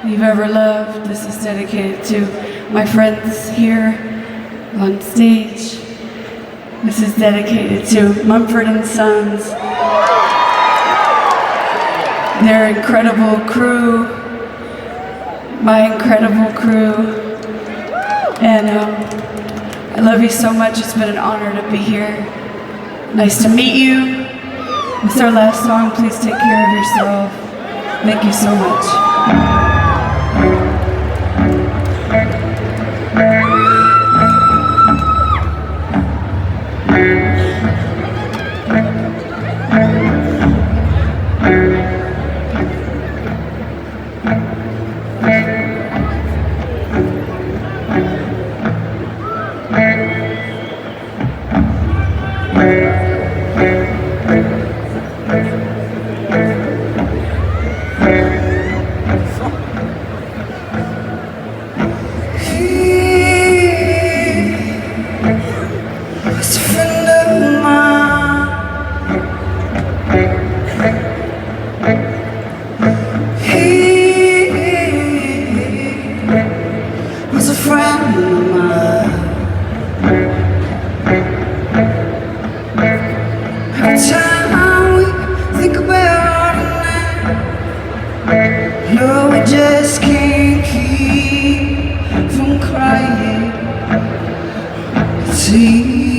you've ever loved. This is dedicated to my friends here on stage. This is dedicated to Mumford and Sons, their incredible crew, my incredible crew, and I love you so much. It's been an honor to be here. Nice to meet you. It's our last song. Please take care of yourself. Thank you so much. Was a friend of mine. Every time we think about it, no, we just can't keep from crying. See.